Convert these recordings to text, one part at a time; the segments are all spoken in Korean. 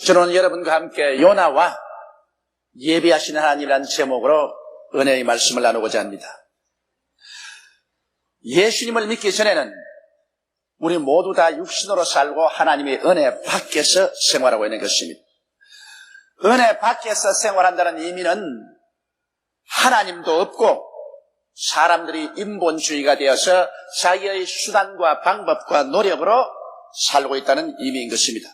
저는 여러분과 함께 요나와 예비하신 하나님이라는 제목으로 은혜의 말씀을 나누고자 합니다. 예수님을 믿기 전에는 우리 모두 다 육신으로 살고 하나님의 은혜 밖에서 생활하고 있는 것입니다. 은혜 밖에서 생활한다는 의미는 하나님도 없고 사람들이 인본주의가 되어서 자기의 수단과 방법과 노력으로 살고 있다는 의미인 것입니다.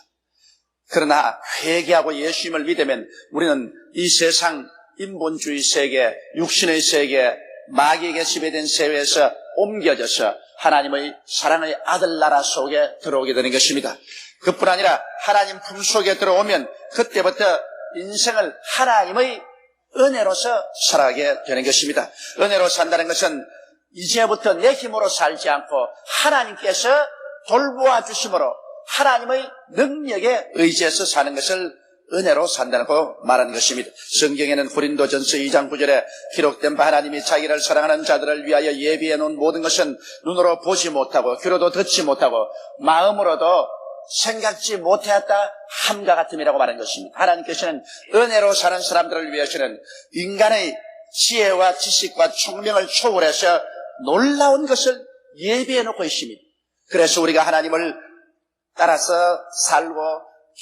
그러나 회개하고 예수님을 믿으면 우리는 이 세상 인본주의 세계, 육신의 세계, 마귀에게 지배된 세계에서 옮겨져서 하나님의 사랑의 아들 나라 속에 들어오게 되는 것입니다. 그뿐 아니라 하나님 품속에 들어오면 그때부터 인생을 하나님의 은혜로서 살아가게 되는 것입니다. 은혜로 산다는 것은 이제부터 내 힘으로 살지 않고 하나님께서 돌보아 주심으로 하나님의 능력에 의지해서 사는 것을 은혜로 산다고 말하는 것입니다. 성경에는 고린도전서 2장 9절에 기록된 바 하나님이 자기를 사랑하는 자들을 위하여 예비해 놓은 모든 것은 눈으로 보지 못하고 귀로도 듣지 못하고 마음으로도 생각지 못하였다 함과 같음이라고 말하는 것입니다. 하나님께서는 은혜로 사는 사람들을 위해서는 인간의 지혜와 지식과 총명을 초월해서 놀라운 것을 예비해 놓고 있습니다. 그래서 우리가 하나님을 따라서 살고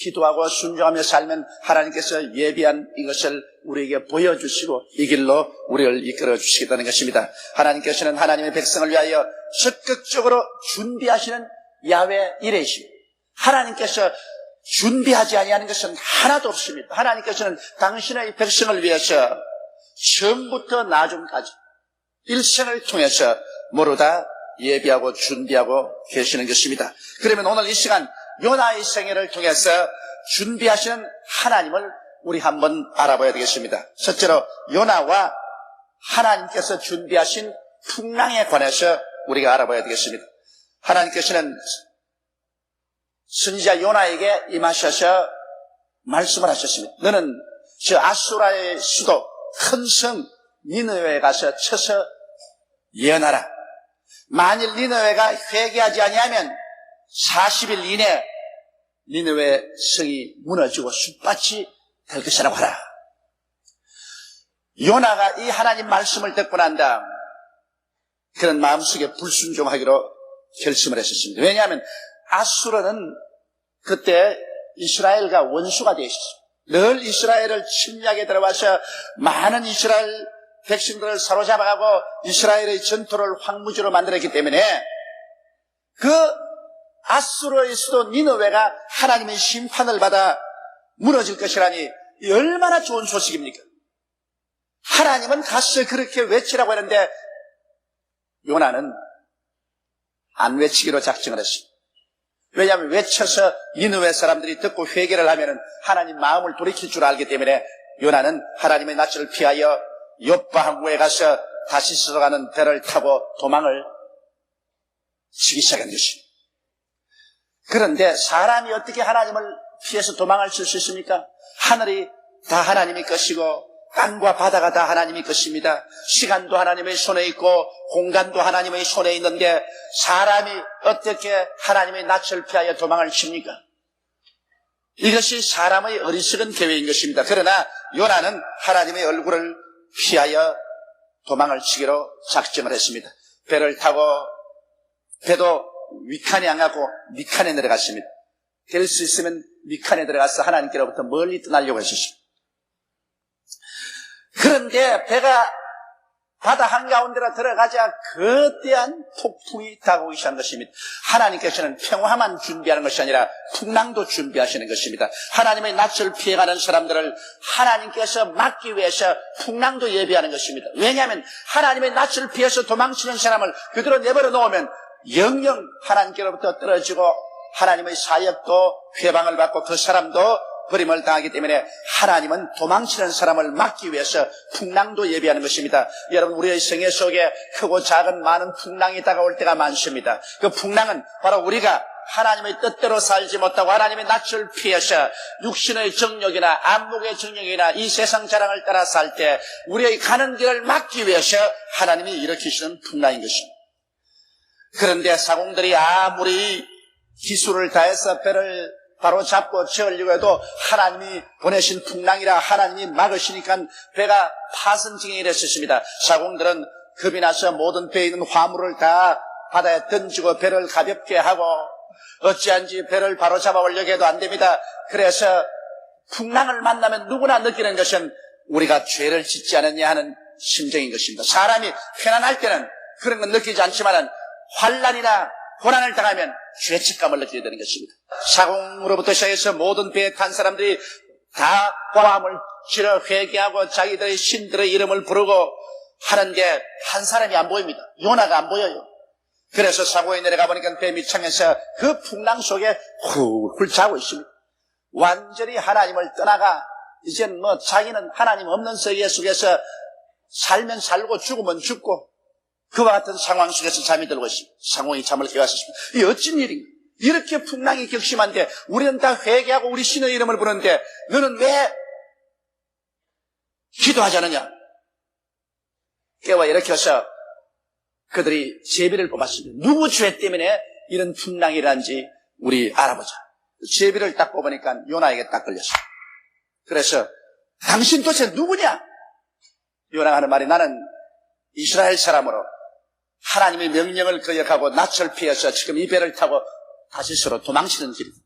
기도하고 순종하며 살면 하나님께서 예비한 이것을 우리에게 보여주시고 이 길로 우리를 이끌어 주시겠다는 것입니다. 하나님께서는 하나님의 백성을 위하여 적극적으로 준비하시는 야훼 이레이십니다. 하나님께서 준비하지 아니하는 것은 하나도 없습니다. 하나님께서는 당신의 백성을 위해서 처음부터 나중까지 일생을 통해서 모두 다 예비하고 준비하고 계시는 것입니다. 그러면 오늘 이 시간 요나의 생애를 통해서 준비하시는 하나님을 우리 한번 알아봐야 되겠습니다. 첫째로 요나와 하나님께서 준비하신 풍랑에 관해서 우리가 알아봐야 되겠습니다. 하나님께서는 선지자 요나에게 임하셔서 말씀을 하셨습니다. 너는 저 아수라의 수도 큰 성 니느웨에 가서 쳐서 예언하라. 만일 니느웨가 회개하지 아니하면 40일 이내 니느웨 성이 무너지고 숯밭이 될 것이라고 하라. 요나가 이 하나님 말씀을 듣고 난 다음 그런 마음속에 불순종하기로 결심을 했었습니다. 왜냐하면 아수르는 그때 이스라엘과 원수가 되어 있었습니다. 늘 이스라엘을 침략에 들어와서 많은 이스라엘 백성들을 사로잡아가고 이스라엘의 전토를 황무지로 만들었기 때문에 그 아수르의 수도 니느웨가 하나님의 심판을 받아 무너질 것이라니 얼마나 좋은 소식입니까? 하나님은 가서 그렇게 외치라고 했는데 요나는 안 외치기로 작정을 했습니다. 왜냐하면 외쳐서 니느웨 사람들이 듣고 회개를 하면 하나님 마음을 돌이킬 줄 알기 때문에 요나는 하나님의 낯을 피하여 욥바 항구에 가서 다시스로 가는 배를 타고 도망을 치기 시작한 것입니다. 그런데 사람이 어떻게 하나님을 피해서 도망을 칠 수 있습니까? 하늘이 다 하나님의 것이고 땅과 바다가 다 하나님의 것입니다. 시간도 하나님의 손에 있고 공간도 하나님의 손에 있는데 사람이 어떻게 하나님의 낯을 피하여 도망을 칩니까? 이것이 사람의 어리석은 계획인 것입니다. 그러나 요나는 하나님의 얼굴을 피하여 도망을 치기로 작정을 했습니다. 배를 타고 배도 위칸에 향하고 미칸에 내려갔습니다. 될 수 있으면 미칸에 들어가서 하나님께로부터 멀리 떠나려고 했었습니다. 그런데 배가 바다 한가운데로 들어가자 거대한 폭풍이 다가오기 시작한 것입니다. 하나님께서는 평화만 준비하는 것이 아니라 풍랑도 준비하시는 것입니다. 하나님의 낯을 피해가는 사람들을 하나님께서 막기 위해서 풍랑도 예비하는 것입니다. 왜냐하면 하나님의 낯을 피해서 도망치는 사람을 그대로 내버려 놓으면 영영 하나님께로부터 떨어지고 하나님의 사역도 회방을 받고 그 사람도 버림을 당하기 때문에 하나님은 도망치는 사람을 막기 위해서 풍랑도 예비하는 것입니다. 여러분, 우리의 생애 속에 크고 작은 많은 풍랑이 다가올 때가 많습니다. 그 풍랑은 바로 우리가 하나님의 뜻대로 살지 못하고 하나님의 낯을 피해서 육신의 정욕이나 안목의 정욕이나 이 세상 자랑을 따라 살 때 우리의 가는 길을 막기 위해서 하나님이 일으키시는 풍랑인 것입니다. 그런데 사공들이 아무리 기술을 다해서 배를 바로 잡고 채우려고 해도 하나님이 보내신 풍랑이라 하나님이 막으시니까 배가 파선증이 됐었습니다. 사공들은 겁이 나서 모든 배에 있는 화물을 다 바다에 던지고 배를 가볍게 하고 어찌한지 배를 바로 잡아오려고 해도 안 됩니다. 그래서 풍랑을 만나면 누구나 느끼는 것은 우리가 죄를 짓지 않았냐 하는 심정인 것입니다. 사람이 편안할 때는 그런 건 느끼지 않지만 환난이나 고난을 당하면 죄책감을 느끼게 되는 것입니다. 사공으로부터 시작해서 모든 배에 탄 사람들이 다 고함을 지러 회개하고 자기들의 신들의 이름을 부르고 하는데 한 사람이 안 보입니다. 요나가 안 보여요. 그래서 사고에 내려가 보니까 배 밑창에서 그 풍랑 속에 훌훌 자고 있습니다. 완전히 하나님을 떠나가 이젠 자기는 하나님 없는 세계 속에서 살면 살고 죽으면 죽고 그와 같은 상황 속에서 잠이 들고 있습니다. 상황이 잠을 깨웠습니다. 이 어찌 일인가? 이렇게 풍랑이 격심한데 우리는 다 회개하고 우리 신의 이름을 부르는데 너는 왜 기도하지 않느냐? 깨워 일으켜서 그들이 제비를 뽑았습니다. 누구 죄 때문에 이런 풍랑이 일어난지 우리 알아보자. 제비를 딱 뽑으니까 요나에게 딱 걸렸어요. 그래서 당신 도대체 누구냐? 요나가 하는 말이 나는 이스라엘 사람으로 하나님의 명령을 거역하고 낯을 피해서 지금 이 배를 타고 다시스로 도망치는 길이다.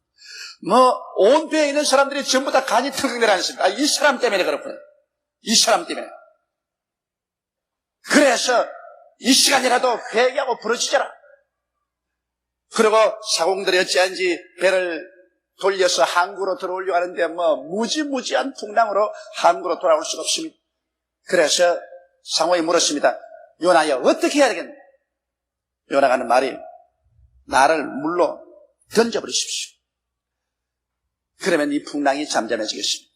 온 배에 있는 사람들이 전부 다 간이 턱 내려앉습니다. 이 사람 때문에 그렇구나. 이 사람 때문에. 그래서 이 시간이라도 회개하고 부르짖어라. 그리고 사공들이 어찌한지 배를 돌려서 항구로 들어오려고 하는데 무지무지한 풍랑으로 항구로 돌아올 수가 없습니다. 그래서 상호에 물었습니다. 요나여 어떻게 해야 되겠나? 요나가 하는 말이 나를 물로 던져버리십시오. 그러면 이 풍랑이 잠잠해지겠습니다.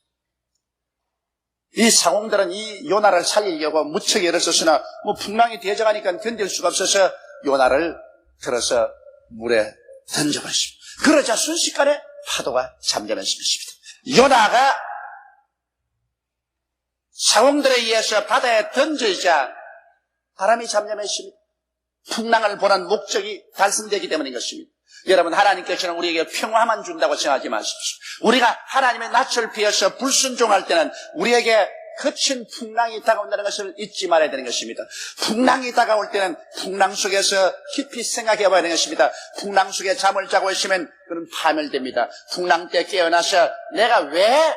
이 상공들은 이 요나를 살리려고 무척 애를 썼으나 풍랑이 대적하니까 견딜 수가 없어서 요나를 들어서 물에 던져버렸습니다. 그러자 순식간에 파도가 잠잠해진 것입니다. 요나가 상공들에 의해서 바다에 던져지자 바람이 잠잠해집니다. 풍랑을 보는 목적이 달성되기 때문인 것입니다. 여러분 하나님께서는 우리에게 평화만 준다고 생각하지 마십시오. 우리가 하나님의 낯을 피해서 불순종할 때는 우리에게 거친 풍랑이 다가온다는 것을 잊지 말아야 되는 것입니다. 풍랑이 다가올 때는 풍랑 속에서 깊이 생각해 봐야 되는 것입니다. 풍랑 속에 잠을 자고 있으면 그는 파멸됩니다. 풍랑 때 깨어나서 내가 왜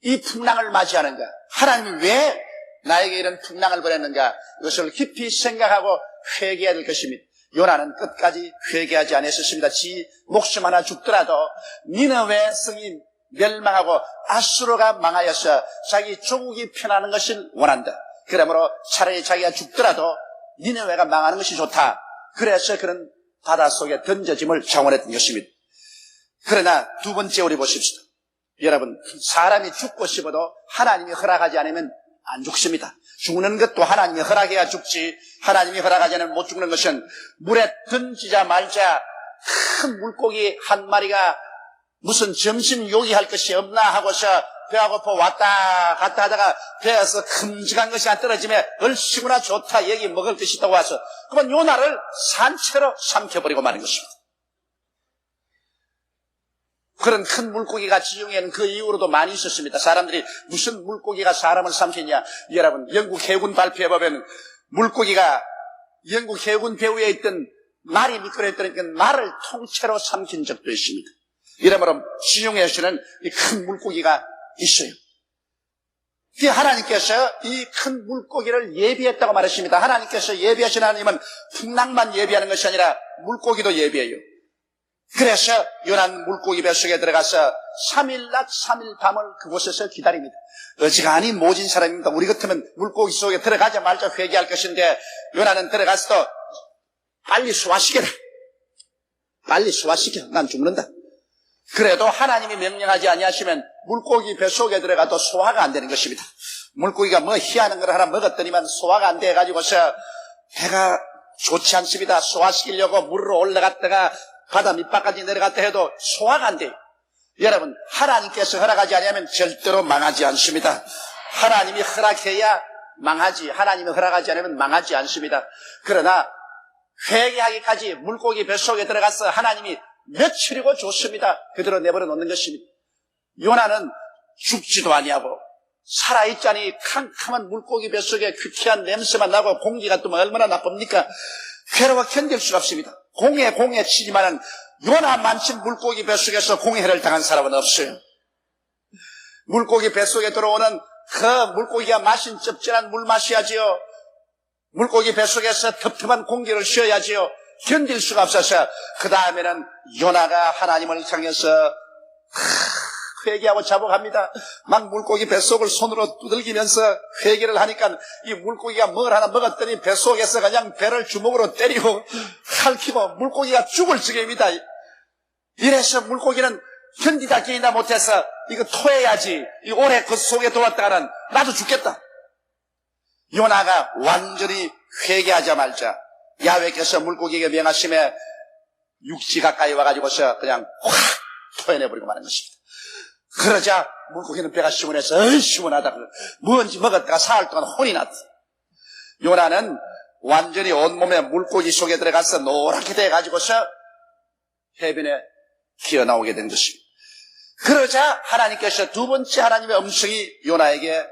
이 풍랑을 맞이하는가? 하나님이 왜 나에게 이런 풍랑을 보냈는가? 이것을 깊이 생각하고 회개해야 될 것입니다. 요나는 끝까지 회개하지 않았습니다. 지 목숨 하나 죽더라도 니느웨 성이 멸망하고 아수르가 망하여서 자기 조국이 편하는 것을 원한다. 그러므로 차라리 자기가 죽더라도 니느웨가 망하는 것이 좋다. 그래서 그는 바닷속에 던져짐을 장원했던 것입니다. 그러나 두 번째 우리 보십시다. 여러분 사람이 죽고 싶어도 하나님이 허락하지 않으면 안 죽습니다. 죽는 것도 하나님이 허락해야 죽지 하나님이 허락하지 않으면 못 죽는 것은 물에 던지자마자 큰 물고기 한 마리가 무슨 점심 요기할 것이 없나 하고서 배가 고파 왔다 갔다 하다가 배에서 큼직한 것이 안 떨어지면 얼씨구나 좋다 여기 먹을 것이 있다고 와서 그러면 요나를 산채로 삼켜버리고 마는 것입니다. 그런 큰 물고기가 지중해에는 그 이후로도 많이 있었습니다. 사람들이 무슨 물고기가 사람을 삼키냐. 여러분 영국 해군 발표해보면 물고기가 영국 해군 배후에 있던 말이 미끄러졌던 그 말을 통째로 삼킨 적도 있습니다. 이러므로 지중해에서는 이 큰 물고기가 있어요. 하나님께서 이 큰 물고기를 예비했다고 말했습니다. 하나님께서 예비하신 하나님은 풍랑만 예비하는 것이 아니라 물고기도 예비해요. 그래서 요나는 물고기 뱃속에 들어가서 3일 낮 3일 밤을 그곳에서 기다립니다. 어지간히 모진 사람입니다. 우리 같으면 물고기 속에 들어가자마자 회개할 것인데 요나는 들어가서 빨리 소화시켜라. 빨리 소화시켜. 난 죽는다. 그래도 하나님이 명령하지 아니하시면 물고기 뱃속에 들어가도 소화가 안 되는 것입니다. 물고기가 희한한 걸 하나 먹었더니만 소화가 안 돼가지고서 배가 좋지 않습니다. 소화시키려고 물로 올라갔다가 바다 밑바까지 내려갔다 해도 소화가 안 돼요. 여러분 하나님께서 허락하지 않으면 절대로 망하지 않습니다. 하나님이 허락해야 망하지 하나님이 허락하지 않으면 망하지 않습니다. 그러나 회개하기까지 물고기 뱃속에 들어가서 하나님이 며칠이고 좋습니다. 그대로 내버려 놓는 것입니다. 요나는 죽지도 아니하고 살아있자니 캄캄한 물고기 뱃속에 퀴퀴한 냄새만 나고 공기가 또 얼마나 나쁩니까? 괴로워 견딜 수가 없습니다. 공에 치지만은 요나만큼 물고기 뱃속에서 공해를 당한 사람은 없어요. 물고기 뱃속에 들어오는 그 물고기가 마신 짭짤한 물 마셔야지요. 물고기 뱃속에서 텁텁한 공기를 쉬어야지요. 견딜 수가 없어서 그 다음에는 요나가 하나님을 향해서 회개하고 자복합니다. 막 물고기 뱃속을 손으로 두들기면서 회개를 하니까 이 물고기가 뭘 하나 먹었더니 뱃속에서 그냥 배를 주먹으로 때리고 핥히고 물고기가 죽을 지경입니다. 이래서 물고기는 견디다 견디다 못해서 이거 토해야지, 이 오래 그 속에 들어왔다가는 나도 죽겠다. 요나가 완전히 회개하자마자 야훼께서 물고기에게 명하심에 육지 가까이 와가지고서 그냥 확 토해내버리고 마는 것입니다. 그러자 물고기는 배가 시원해서 시원하다. 뭔지 먹었다가 사흘 동안 혼이 났어. 요나는 완전히 온몸에 물고기 속에 들어가서 노랗게 돼가지고서 해변에 기어나오게 된 것입니다. 그러자 하나님께서 두 번째 하나님의 음성이 요나에게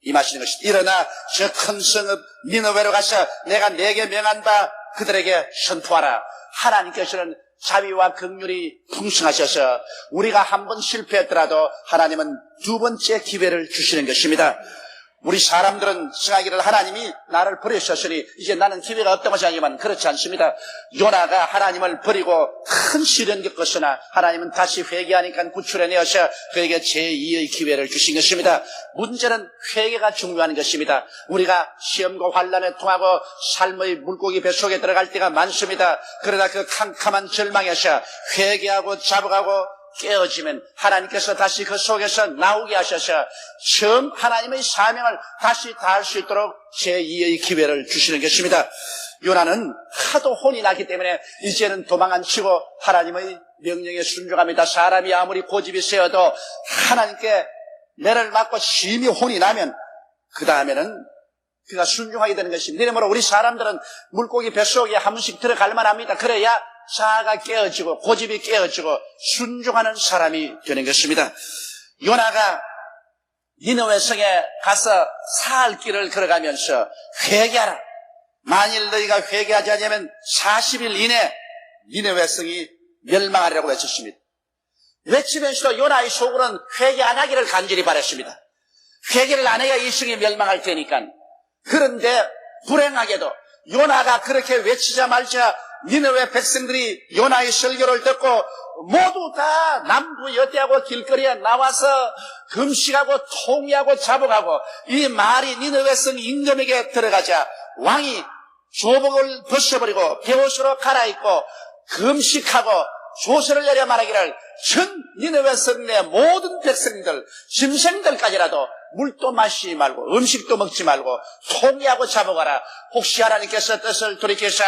임하시는 것입니다. 일어나 저 큰 성읍 니느웨로 가서 내가 네게 명한 바 그들에게 선포하라. 하나님께서는 자비와 긍휼이 풍성하셔서 우리가 한 번 실패했더라도 하나님은 두 번째 기회를 주시는 것입니다. 우리 사람들은 생각하기를 하나님이 나를 버리셨으니 이제 나는 기회가 없다고 생각하지만 그렇지 않습니다. 요나가 하나님을 버리고 큰 시련 겪었으나 하나님은 다시 회개하니까 구출해내어서 그에게 제2의 기회를 주신 것입니다. 문제는 회개가 중요한 것입니다. 우리가 시험과 환난에 통하고 삶의 물고기 뱃속에 들어갈 때가 많습니다. 그러나 그 캄캄한 절망에서 회개하고 자복하고 깨어지면 하나님께서 다시 그 속에서 나오게 하셔서 처음 하나님의 사명을 다시 다할 수 있도록 제2의 기회를 주시는 것입니다. 요나는 하도 혼이 나기 때문에 이제는 도망 안 치고 하나님의 명령에 순종합니다. 사람이 아무리 고집이 세어도 하나님께 매를 맞고 심히 혼이 나면 그 다음에는 그가 순종하게 되는 것입니다. 이러므로 우리 사람들은 물고기 뱃속에 한 번씩 들어갈 만합니다. 그래야 자아가 깨어지고 고집이 깨어지고 순종하는 사람이 되는 것입니다. 요나가 니느웨 성에 가서 사흘 길을 걸어가면서 회개하라. 만일 너희가 회개하지 않으면 40일 이내 니느웨 성이 멸망하리라고 외쳤습니다. 외치면서도 요나의 속으로는 회개 안 하기를 간절히 바랐습니다. 회개를 안 해야 이 성이 멸망할 테니까. 그런데 불행하게도 요나가 그렇게 외치자마자 니느웨 백성들이 요나의 설교를 듣고 모두 다 남부 여대하고 길거리에 나와서 금식하고 통회하고 자복하고 이 말이 니느웨 성 임금에게 들어가자 왕이 조복을 벗어버리고 베옷으로 갈아입고 금식하고 조서를 내려 말하기를 전 니느웨 성 내 모든 백성들 짐승들까지라도 물도 마시지 말고 음식도 먹지 말고 통회하고 자복하라. 혹시 하나님께서 뜻을 돌이켜서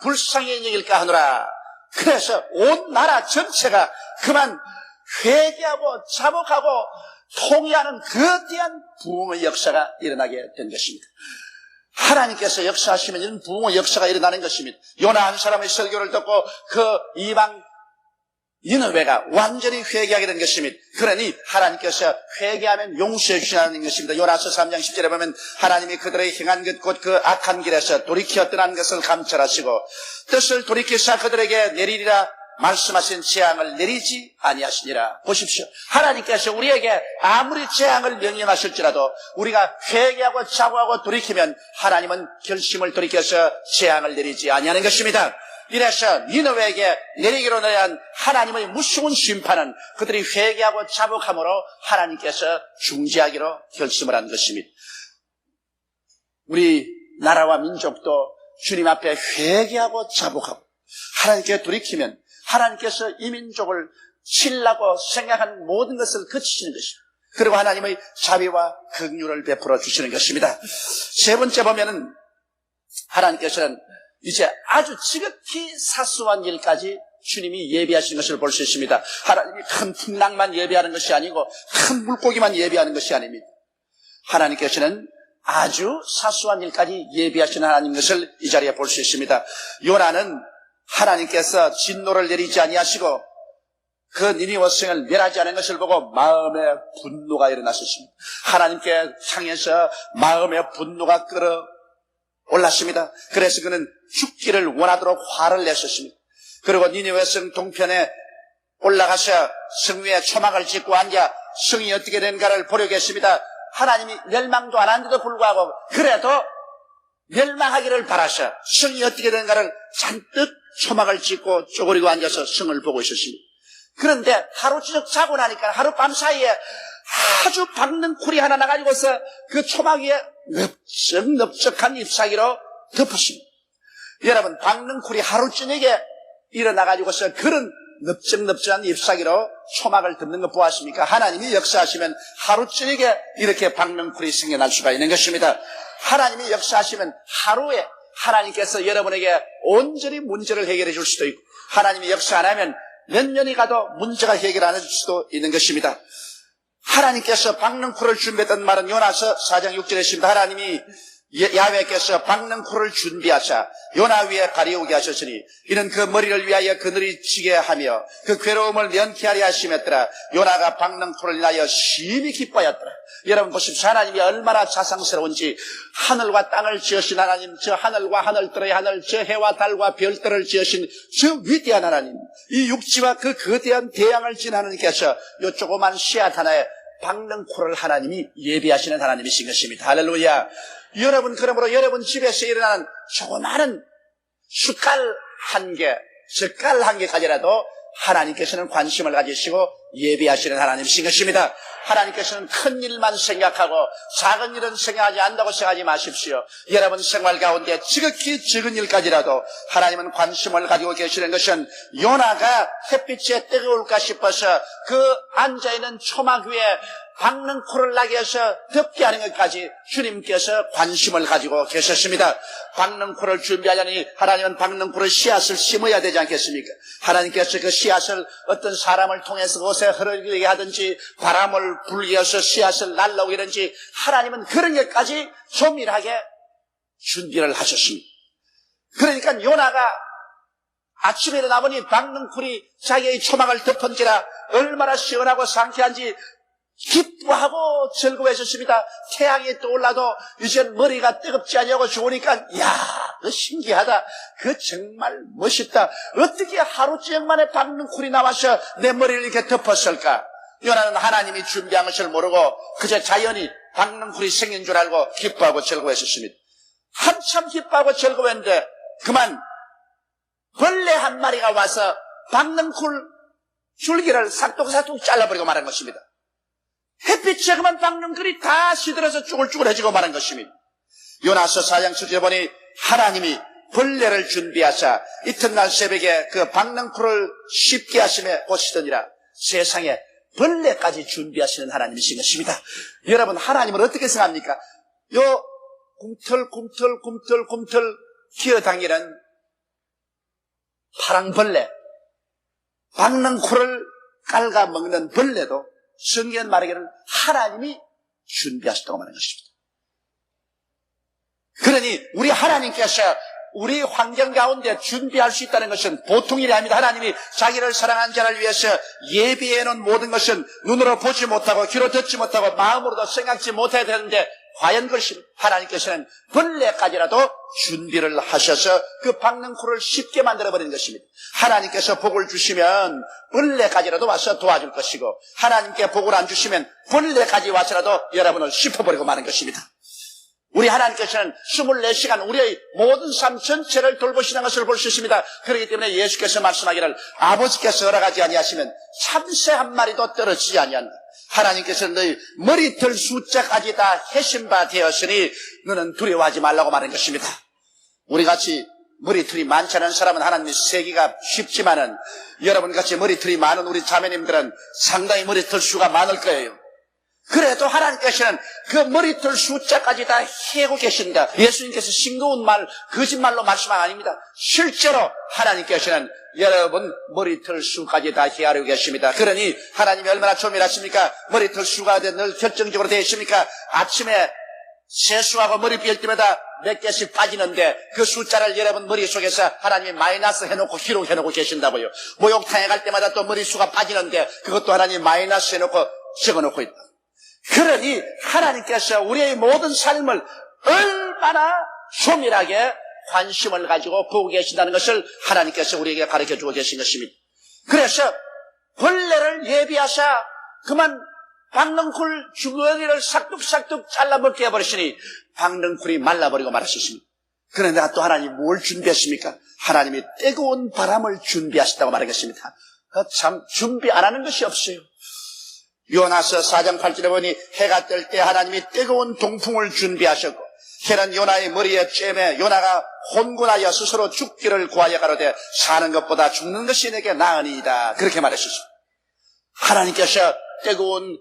불쌍히 여길까 하노라. 그래서 온 나라 전체가 그만 회개하고 자복하고 통회하는 거대한 부흥의 역사가 일어나게 된 것입니다. 하나님께서 역사하시면 이런 부흥의 역사가 일어나는 것입니다. 요나 한 사람의 설교를 듣고 그 이방 니느웨가 완전히 회개하게 된 것입니다. 그러니 하나님께서 회개하면 용서해 주시는 것입니다. 요나서 3장 10절에 보면 하나님이 그들의 행한 것 곧 그 악한 길에서 돌이켜 떠난 것을 감찰하시고 뜻을 돌이켜서 그들에게 내리리라 말씀하신 재앙을 내리지 아니하시니라. 보십시오. 하나님께서 우리에게 아무리 재앙을 명령하실지라도 우리가 회개하고 자고하고 돌이키면 하나님은 결심을 돌이켜서 재앙을 내리지 아니하는 것입니다. 이래서 니느웨에게 내리기로 한 하나님의 무서운 심판은 그들이 회개하고 자복함으로 하나님께서 중지하기로 결심을 한 것입니다. 우리 나라와 민족도 주님 앞에 회개하고 자복하고 하나님께 돌이키면 하나님께서 이 민족을 치려고 생각한 모든 것을 그치시는 것입니다. 그리고 하나님의 자비와 긍휼을 베풀어 주시는 것입니다. 세 번째 보면은 하나님께서는 이제 아주 지극히 사소한 일까지 주님이 예비하신 것을 볼 수 있습니다. 하나님이 큰 풍랑만 예비하는 것이 아니고 큰 물고기만 예비하는 것이 아닙니다. 하나님께서는 아주 사소한 일까지 예비하신 하나님 것을 이 자리에 볼 수 있습니다. 요나는 하나님께서 진노를 내리지 아니하시고 그 니니웨 성을 멸하지 않은 것을 보고 마음의 분노가 일어났었습니다. 하나님께 향해서 마음의 분노가 끌어올랐습니다. 그래서 그는 죽기를 원하도록 화를 냈었습니다. 그리고 니니웨 성 동편에 올라가서 성 위에 초막을 짓고 앉아 성이 어떻게 되는가를 보려고 했습니다. 하나님이 멸망도 안 하는데도 불구하고 그래도 멸망하기를 바라셔 성이 어떻게 되는가를 잔뜩 초막을 짓고 쪼그리고 앉아서 성을 보고 있었습니다. 그런데 하루씩 자고 나니까 하룻밤 사이에 아주 박는 쿨이 하나 나가지고서 그 초막 위에 넓적넓적한 잎사귀로 덮었습니다. 여러분, 박는 쿨이 하루 저녁에 일어나가지고서 그런 넓적넓적한 잎사귀로 초막을 덮는 거 보았습니까? 하나님이 역사하시면 하루 저녁에 이렇게 박는 쿨이 생겨날 수가 있는 것입니다. 하나님이 역사하시면 하루에 하나님께서 여러분에게 온전히 문제를 해결해 줄 수도 있고, 하나님이 역사 안 하면 몇 년이 가도 문제가 해결 안 해줄 수도 있는 것입니다. 하나님께서 박는 쿨을 준비했던 말은 요나서 4장 6절에 있습니다. 하나님이 야훼께서 박는 쿨을 준비하사 요나 위에 가리우게 하셨으니 이는 그 머리를 위하여 그늘이 지게 하며 그 괴로움을 면케하려 하심했더라. 요나가 박는 쿨을 인하여 심히 기뻐하였더라. 여러분 보십시오. 하나님이 얼마나 자상스러운지. 하늘과 땅을 지으신 하나님, 저 하늘과 하늘들의 하늘, 저 해와 달과 별들을 지으신 저 위대한 하나님, 이 육지와 그 거대한 대양을 지은 하나님께서 요 조그만 씨앗 하나에 박는 쿨을 하나님이 예비하시는 하나님이신 것입니다. 할렐루야. 여러분, 그러므로 여러분 집에서 일어나는 조그마한 숟갈 한 개, 젓갈 한 개까지라도 하나님께서는 관심을 가지시고 예비하시는 하나님이신 것입니다. 하나님께서는 큰 일만 생각하고 작은 일은 생각하지 않는다고 생각하지 마십시오. 여러분 생활 가운데 지극히 적은 일까지라도 하나님은 관심을 가지고 계시는 것은 요나가 햇빛에 뜨거울까 싶어서 그 앉아있는 초막 위에 박는 쿨을 나게 해서 덮게 하는 것까지 주님께서 관심을 가지고 계셨습니다. 박는 쿨을 준비하려니 하나님은 박는 쿨을 씨앗을 심어야 되지 않겠습니까? 하나님께서 그 씨앗을 어떤 사람을 통해서 옷에 흐르게 하든지 바람을 불게 해서 씨앗을 날라오게 하든지 하나님은 그런 것까지 조밀하게 준비를 하셨습니다. 그러니까 요나가 아침에 일어나보니 박는 쿨이 자기의 초막을 덮은지라 얼마나 시원하고 상쾌한지 기뻐하고 즐거워하셨습니다. 태양이 떠올라도 이젠 머리가 뜨겁지 않냐고 좋으니까 그 신기하다. 그 정말 멋있다. 어떻게 하루 종일 만에 박는 쿨이 나와서 내 머리를 이렇게 덮었을까? 요나는 하나님이 준비한 것을 모르고 그저 자연히 박는 쿨이 생긴 줄 알고 기뻐하고 즐거워했었습니다. 한참 기뻐하고 즐거워했는데 그만 벌레 한 마리가 와서 박는 쿨 줄기를 싹둑싹둑 잘라버리고 말한 것입니다. 햇빛에 그만 박는 쿨이 다 시들어서 쭈글쭈글해지고 말한 것입니다. 요나서 4장 7절에 보니 하나님이 벌레를 준비하사 이튿날 새벽에 그 박는 쿨을 쉽게 하심에 보시더니라. 세상에 벌레까지 준비하시는 하나님이신 것입니다. 여러분, 하나님을 어떻게 생각합니까? 요 꿈틀꿈틀 기어다니는 파랑벌레, 박는 쿨을 깔아먹는 벌레도 성경 말하기를 하나님이 준비하셨다고 말하는 것입니다. 그러니 우리 하나님께서 우리 환경 가운데 준비할 수 있다는 것은 보통 일이 아닙니다. 하나님이 자기를 사랑하는 자를 위해서 예비해 놓은 모든 것은 눈으로 보지 못하고 귀로 듣지 못하고 마음으로도 생각지 못해야 되는데 과연 그것이 하나님께서는 벌레까지라도 준비를 하셔서 그 박는 쿨을 쉽게 만들어버리는 것입니다. 하나님께서 복을 주시면 벌레까지라도 와서 도와줄 것이고 하나님께 복을 안 주시면 벌레까지 와서라도 여러분을 씹어버리고 마는 것입니다. 우리 하나님께서는 24시간 우리의 모든 삶 전체를 돌보시는 것을 볼 수 있습니다. 그렇기 때문에 예수께서 말씀하기를 아버지께서 허락하지 아니하시면 참새 한 마리도 떨어지지 아니한다. 하나님께서는 너희 머리털 숫자까지 다 해신 바 되었으니 너는 두려워하지 말라고 말한 것입니다. 우리같이 머리털이 많지 않은 사람은 하나님이 세기가 쉽지만은 여러분같이 머리털이 많은 우리 자매님들은 상당히 머리털 수가 많을 거예요. 그래도 하나님께서는 그 머리털 숫자까지 다 해고 계신다. 예수님께서 싱거운 말, 거짓말로 말씀한 아닙니다. 실제로 하나님께서는 여러분 머리털 수까지 다 헤아리고 계십니다. 그러니 하나님이 얼마나 조밀하십니까? 머리털 수가 늘 결정적으로 되어 있습니까? 아침에 세수하고 머리 빗을 때마다 몇 개씩 빠지는데 그 숫자를 여러분 머릿속에서 하나님이 마이너스 해놓고 기록해놓고 계신다고요. 목욕탕에 갈 때마다 또 머릿수가 빠지는데 그것도 하나님이 마이너스 해놓고 적어놓고 있다. 그러니 하나님께서 우리의 모든 삶을 얼마나 조밀하게 관심을 가지고 보고 계신다는 것을 하나님께서 우리에게 가르쳐주고 계신 것입니다. 그래서 벌레를 예비하사 그만 박능쿨 주거리를 싹둑싹둑 잘라먹게 해버리시니 박능쿨이 말라버리고 말았습니다. 그런데 또 하나님이 뭘 준비했습니까? 하나님이 뜨거운 바람을 준비하셨다고 말하겠습니다. 참 준비 안 하는 것이 없어요. 요나서 4장 8절에 보니 해가 뜰 때 하나님이 뜨거운 동풍을 준비하셨고 해는 요나의 머리에 쬐매 요나가 혼곤하여 스스로 죽기를 구하여 가로되 사는 것보다 죽는 것이 내게 나으니이다. 그렇게 말하셨습니다. 하나님께서 뜨거운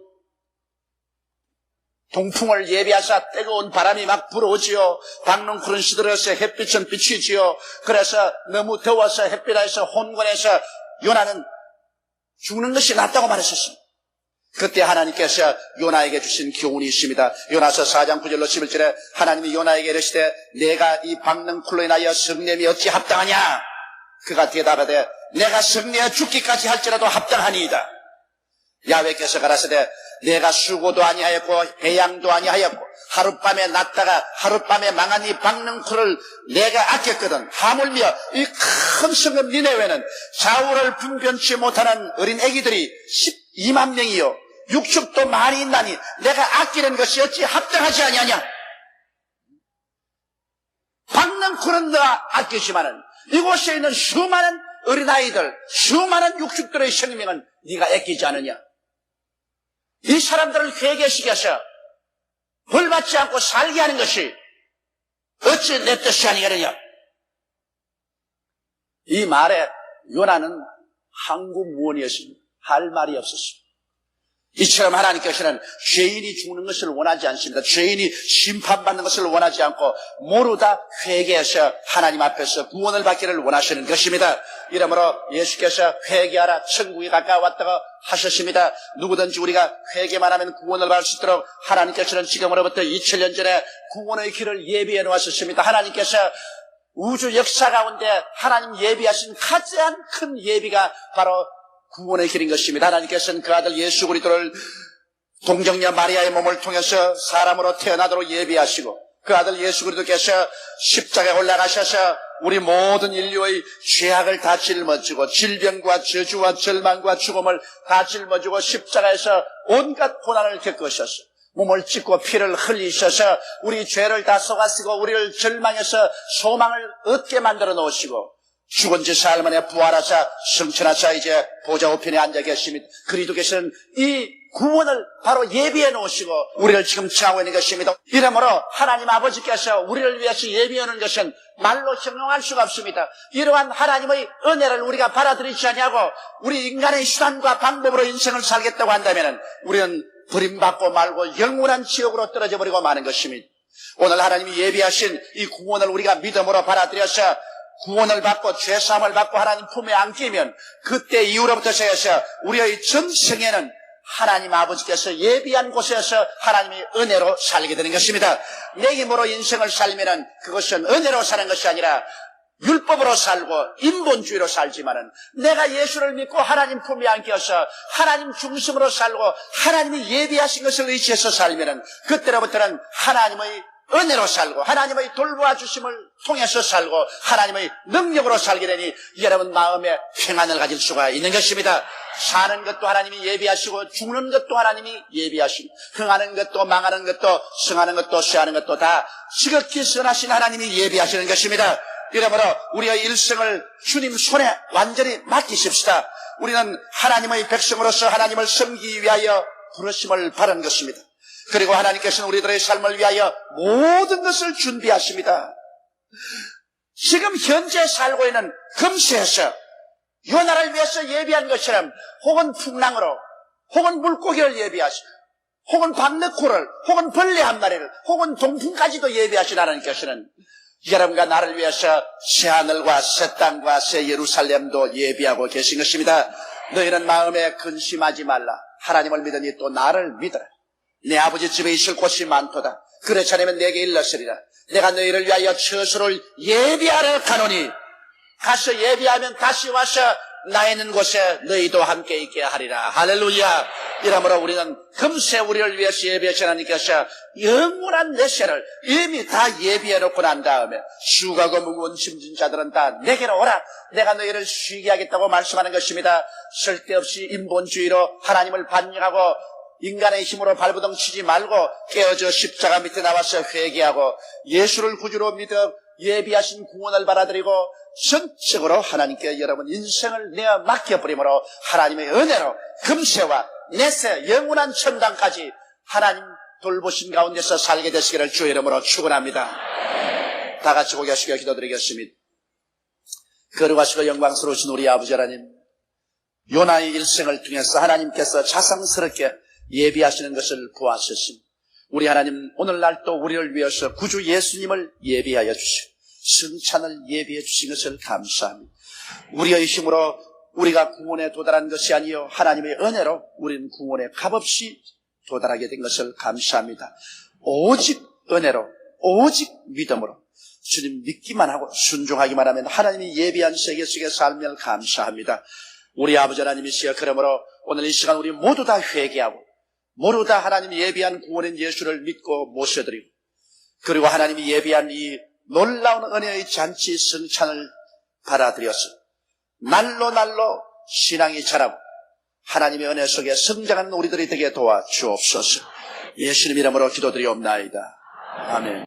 동풍을 예비하사 뜨거운 바람이 막 불어오지요. 박능쿨은 시들어서 햇빛은 비치지요. 그래서 너무 더워서 햇빛 아래서 혼곤해서 요나는 죽는 것이 낫다고 말하셨습니다. 그때 하나님께서 요나에게 주신 교훈이 있습니다. 요나서 4장 9절로 11절에 하나님이 요나에게 이르시되 내가 이 박능쿨로 인하여 성냄이 어찌 합당하냐? 그가 대답하되 내가 성내에 죽기까지 할지라도 합당하니이다. 야훼께서 가라사대 내가 수고도 아니하였고 배양도 아니하였고 하룻밤에 났다가 하룻밤에 망한 이 박능쿨을 내가 아꼈거든. 하물며 이 큰 성읍 니네웨는 좌우를 분변치 못하는 어린 애기들이 12만 명이요 육축도 많이 있나니 내가 아끼는 것이 어찌 합당하지 아니하냐? 박능쿨은 너가 아끼지만은 이곳에 있는 수많은 어린아이들 수많은 육축들의 생명은 네가 아끼지 않느냐? 이 사람들을 회개시켜서 벌받지 않고 살게 하는 것이 어찌 내 뜻이 아니겠느냐? 이 말에 요나는 항구무원이었습니다. 할 말이 없었습니다. 이처럼 하나님께서는 죄인이 죽는 것을 원하지 않습니다. 죄인이 심판받는 것을 원하지 않고 모두 회개해서 하나님 앞에서 구원을 받기를 원하시는 것입니다. 이러므로 예수께서 회개하라 천국이 가까웠다고 하셨습니다. 누구든지 우리가 회개만 하면 구원을 받을 수 있도록 하나님께서는 지금으로부터 2000년 전에 구원의 길을 예비해 놓았었습니다. 하나님께서 우주 역사 가운데 하나님 예비하신 가장 큰 예비가 바로 구원의 길인 것입니다. 하나님께서는 그 아들 예수 그리스도를 동정녀 마리아의 몸을 통해서 사람으로 태어나도록 예비하시고 그 아들 예수 그리스도께서 십자가에 올라가셔서 우리 모든 인류의 죄악을 다 짊어지고 질병과 저주와 절망과 죽음을 다 짊어지고 십자가에서 온갖 고난을 겪으셔서 몸을 찢고 피를 흘리셔서 우리 죄를 다 속아쓰고 우리를 절망해서 소망을 얻게 만들어 놓으시고 죽은 지 사흘 만에 부활하사 승천하사 이제 보좌 우편에 앉아 계십니다. 그리스도께서는 이 구원을 바로 예비해 놓으시고 우리를 지금 취하고 있는 것입니다. 이러므로 하나님 아버지께서 우리를 위해서 예비해 놓은 것은 말로 형용할 수가 없습니다. 이러한 하나님의 은혜를 우리가 받아들이지 아니하고 우리 인간의 수단과 방법으로 인생을 살겠다고 한다면 우리는 버림받고 말고 영원한 지옥으로 떨어져 버리고 마는 것입니다. 오늘 하나님이 예비하신 이 구원을 우리가 믿음으로 받아들여서 구원을 받고 죄사함을 받고 하나님 품에 안기면 그때 이후로부터 시작해서 우리의 전생에는 하나님 아버지께서 예비한 곳에서 하나님의 은혜로 살게 되는 것입니다. 내 힘으로 인생을 살면은 그것은 은혜로 사는 것이 아니라 율법으로 살고 인본주의로 살지만은 내가 예수를 믿고 하나님 품에 안겨서 하나님 중심으로 살고 하나님이 예비하신 것을 의지해서 살면은 그때로부터는 하나님의 은혜로 살고 하나님의 돌보아 주심을 통해서 살고 하나님의 능력으로 살게 되니 여러분 마음에 평안을 가질 수가 있는 것입니다. 사는 것도 하나님이 예비하시고 죽는 것도 하나님이 예비하시고 흥하는 것도 망하는 것도 승하는 것도 쇠하는 것도 다 지극히 선하신 하나님이 예비하시는 것입니다. 이러므로 우리의 일생을 주님 손에 완전히 맡기십시다. 우리는 하나님의 백성으로서 하나님을 섬기기 위하여 부르심을 받은 것입니다. 그리고 하나님께서는 우리들의 삶을 위하여 모든 것을 준비하십니다. 지금 현재 살고 있는 금세에서 요나를 위해서 예비한 것처럼 혹은 풍랑으로 혹은 물고기를 예비하시고 혹은 박늑호를 혹은 벌레 한 마리를 혹은 동풍까지도 예비하신 하나님께서는 여러분과 나를 위해서 새하늘과 새 땅과 새 예루살렘도 예비하고 계신 것입니다. 너희는 마음에 근심하지 말라. 하나님을 믿으니 또 나를 믿어라. 내 아버지 집에 있을 곳이 많도다. 그렇지 않으면 내게 일러스리라. 내가 너희를 위하여 처소를 예비하러 가노니 가서 예비하면 다시 와서 나 있는 곳에 너희도 함께 있게 하리라. 할렐루야. 이러므로 우리는 금세 우리를 위해서 예비하신 하나님께서 영원한 내세를 이미 다 예비해놓고 난 다음에 수고하고 무거운 짐진 자들은 다 내게로 오라. 내가 너희를 쉬게 하겠다고 말씀하는 것입니다. 쓸데없이 인본주의로 하나님을 반역하고 인간의 힘으로 발버둥 치지 말고 깨어져 십자가 밑에 나와서 회개하고 예수를 구주로 믿어 예비하신 구원을 받아들이고 전적으로 하나님께 여러분 인생을 내어 맡겨버림으로 하나님의 은혜로 금세와 내세 영원한 천당까지 하나님 돌보신 가운데서 살게 되시기를 주의 이름으로 축원합니다. 다 같이 고개 숙여 기도드리겠습니다. 거룩하시고 영광스러우신 우리 아버지 하나님, 요나의 일생을 통해서 하나님께서 자상스럽게 예비하시는 것을 보았었습니다. 우리 하나님 오늘날 또 우리를 위해서 구주 예수님을 예비하여 주시고 승찬을 예비해 주신 것을 감사합니다. 우리의 힘으로 우리가 구원에 도달한 것이 아니요 하나님의 은혜로 우리는 구원에 값없이 도달하게 된 것을 감사합니다. 오직 은혜로 오직 믿음으로 주님 믿기만 하고 순종하기만 하면 하나님이 예비한 세계 속에 삶을 감사합니다. 우리 아버지 하나님이시여, 그러므로 오늘 이 시간 우리 모두 다 회개하고 모두 다 하나님이 예비한 구원인 예수를 믿고 모셔드리고 그리고 하나님이 예비한 이 놀라운 은혜의 잔치 승찬을 받아들여서 날로 신앙이 자라고 하나님의 은혜 속에 성장하는 우리들이 되게 도와주옵소서. 예수님 이름으로 기도드리옵나이다. 아멘.